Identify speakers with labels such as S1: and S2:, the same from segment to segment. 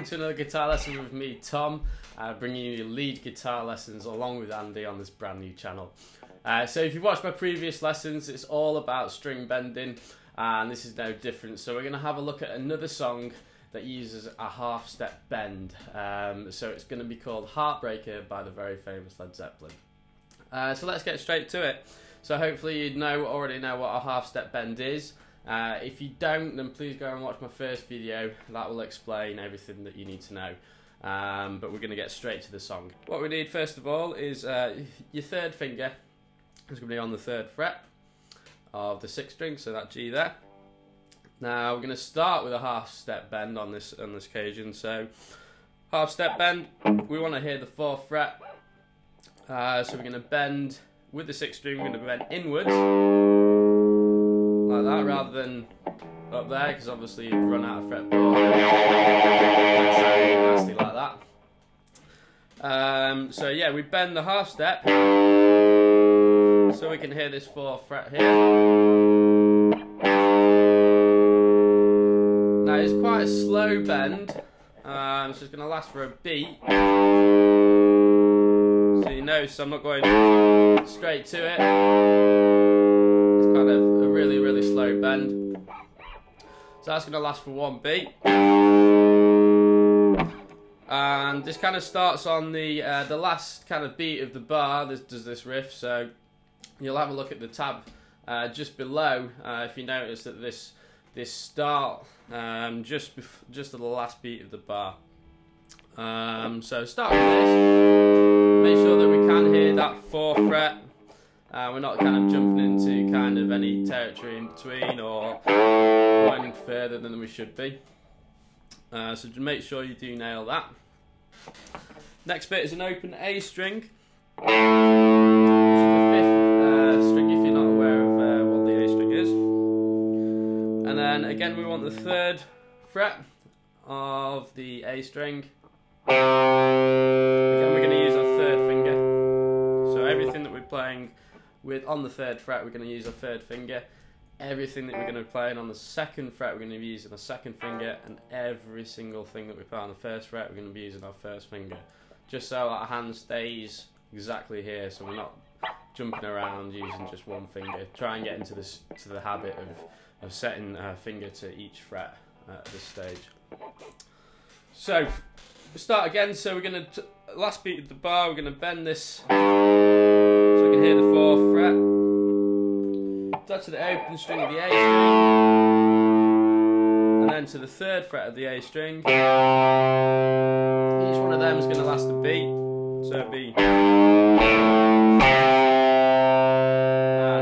S1: welcome to another guitar lesson with me, Tom, bringing you lead guitar lessons along with Andy on this brand new channel. So if you've watched my previous lessons, it's all about string bending, and this is no different. So we're going to have a look at another song that uses a half step bend. So it's going to be called Heartbreaker by the very famous Led Zeppelin. So let's get straight to it. So hopefully you already know what a half step bend is. If you don't, then please go and watch my first video. That will explain everything that you need to know. But we're going to get straight to the song. What we need first of all is your third finger. It's going to be on the 3rd fret of the 6th string, so that G there. Now we're going to start with a half step bend on this occasion. So half step bend, we want to hear the 4th fret. So we're going to bend with the 6th string. We're going to bend inwards like that, rather than up there, because obviously you'd run out of fretboard. Nasty like that. So yeah, we bend the half step so we can hear this 4th fret here. Now it's quite a slow bend, so it's going to last for a beat. So you notice I'm not going straight to it. It's kind of a really slow bend. So that's going to last for 1 beat. And this kind of starts on the last kind of beat of the bar. This does this riff. So you'll have a look at the tab just below if you notice that this start just at the last beat of the bar. So start with this. Make sure that we can hear that 4th fret. We're not kind of jumping into kind of any territory in between or going further than we should be. So just make sure you do nail that. Next bit is an open A string, which is the 5th string if you're not aware of what the A string is. And then again we want the 3rd fret of the A string. Again we're going to use our 3rd finger. So everything that we're playing with on the 3rd fret, we're going to use our 3rd finger. Everything that we're going to be playing on the 2nd fret, we're going to be using our 2nd finger, and every single thing that we play on the 1st fret, we're going to be using our 1st finger, just so our hand stays exactly here, so we're not jumping around using just one finger. Try and get into the habit of setting a finger to each fret at this stage. So we start again. So we're going to last beat of the bar, we're going to bend this so we can hear the 4th fret. That's to the open string of the A string, and then to the 3rd fret of the A string. Each one of them is going to last a beat, so it'll be. And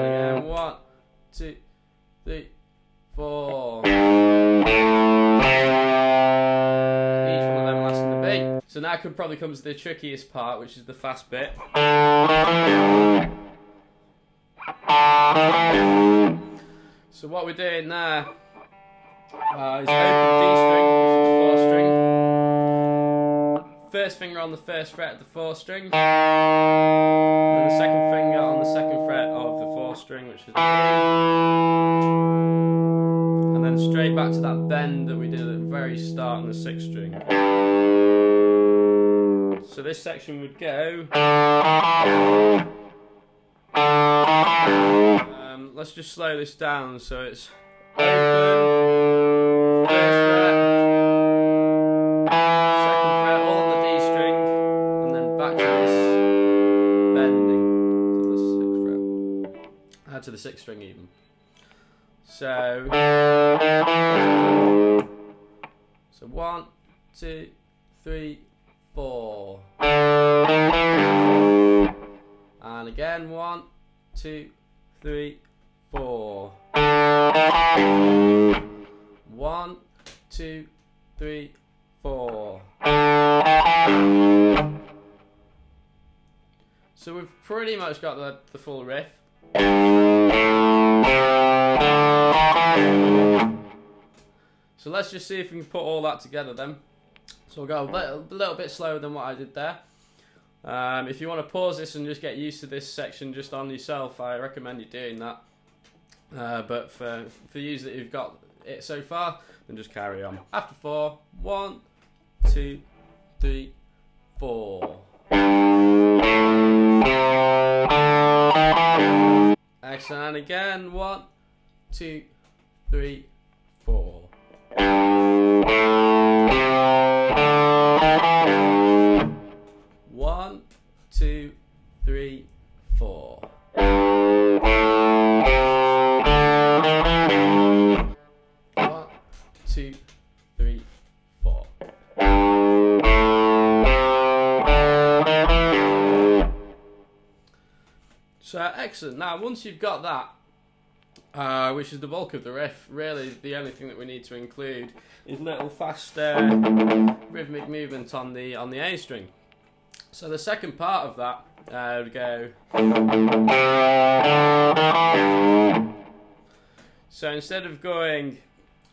S1: again, 1, 2, 3, 4. Each one of them lasting a beat. So now probably comes the trickiest part, which is the fast bit. So what we're doing there is open D string, which is the 4th string. 1st finger on the 1st fret of the 4th string. And then the 2nd finger on the 2nd fret of the 4th string, which is the E. And then straight back to that bend that we did at the very start on the 6th string. So this section would go. Let's just slow this down. So it's open, 1st fret, 2nd fret, all on the D string, and then back to this bending to the 6th fret, to the 6th string even. So 1, 2, 3, 4, and again 1, 2, 3, 4. 1, 2, 3, 4. So we've pretty much got the full riff. So let's just see if we can put all that together then. So we'll go a little bit slower than what I did there. If you want to pause this and just get used to this section just on yourself, I recommend you doing that. But for you that you've got it so far, then just carry on. After 4, 1, 2, 3, 4. Excellent. And again. 1, 2, 3, 4. 1, 2, 3, 4. 1, 2, 3, 4. So excellent. Now once you've got that, which is the bulk of the riff, really the only thing that we need to include is little fast rhythmic movement on the A string. So the second part of that would go. So instead of going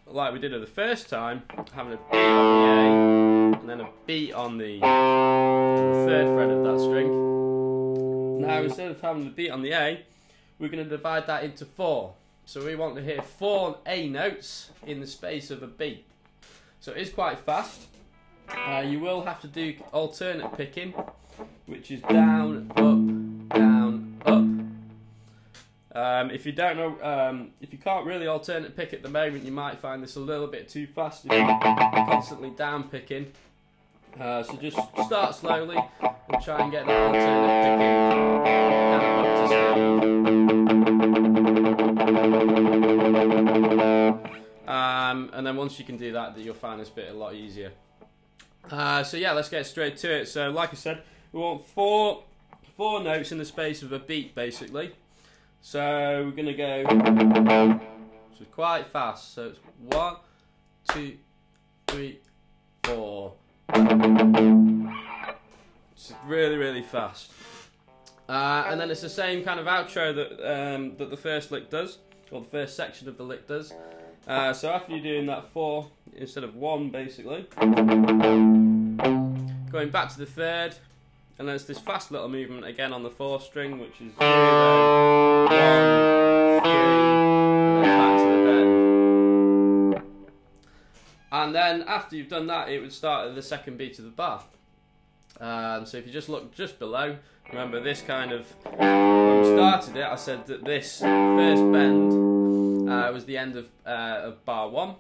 S1: like we did it the first time, having a beat on the A and then a beat on the third fret of that string, now instead of having the beat on the A, we're going to divide that into 4. So we want to hear 4 A notes in the space of a beat. So it is quite fast. You will have to do alternate picking, which is down, up, down, up. If you don't know, if you can't really alternate pick at the moment, you might find this a little bit too fast if you're constantly down picking. So just start slowly and try and get that alternate picking up to speed. And then once you can do that, you'll find this bit a lot easier. So yeah, let's get straight to it. So like I said, we want four notes in the space of a beat, basically. So we're going to go so quite fast. So it's 1, 2, 3, 4. It's really, really fast. And then it's the same kind of outro that that the first lick does, or the first section of the lick does. So after you're doing that 4 instead of 1, basically, going back to the third, and then it's this fast little movement again on the 4th string, which is 0, 1, 3, and then back to the bend. And then after you've done that, it would start at the second beat of the bar. So if you just look just below, remember this kind of, when we started it, I said that this first bend was the end of bar 1.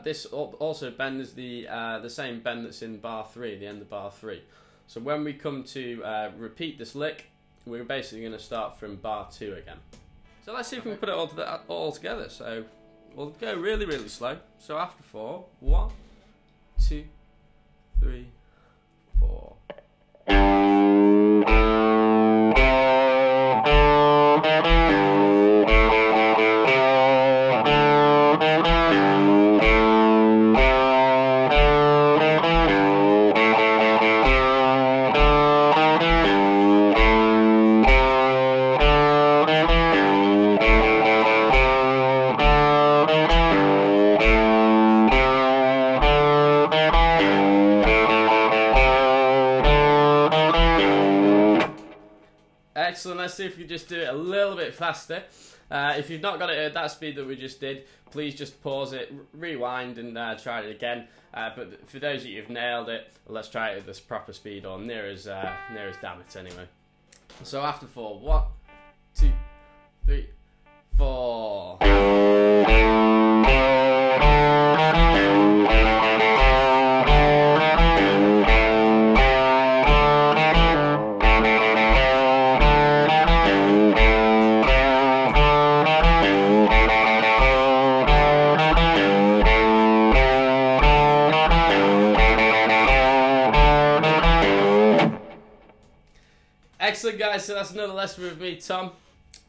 S1: This also bend is the same bend that's in bar 3, the end of bar 3. So when we come to repeat this lick, we're basically going to start from bar 2 again. So let's see if we can put it all together. So we'll go really, really slow. So after 4, 1, 2, 3, 4. Excellent. Let's see if we just do it a little bit faster. If you've not got it at that speed that we just did, please just pause it, rewind and try it again. But for those of you who've nailed it, let's try it at this proper speed, or near as damn it anyway. So after 4, 1, 2, 3, 4. Excellent, guys. So that's another lesson with me, Tom.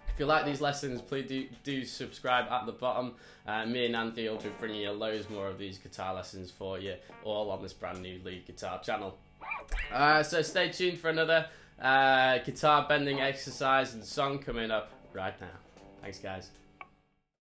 S1: If you like these lessons, please do subscribe at the bottom. Me and Andy will be bringing you loads more of these guitar lessons for you, all on this brand new lead guitar channel. So stay tuned for another guitar bending exercise and song coming up right now. Thanks, guys.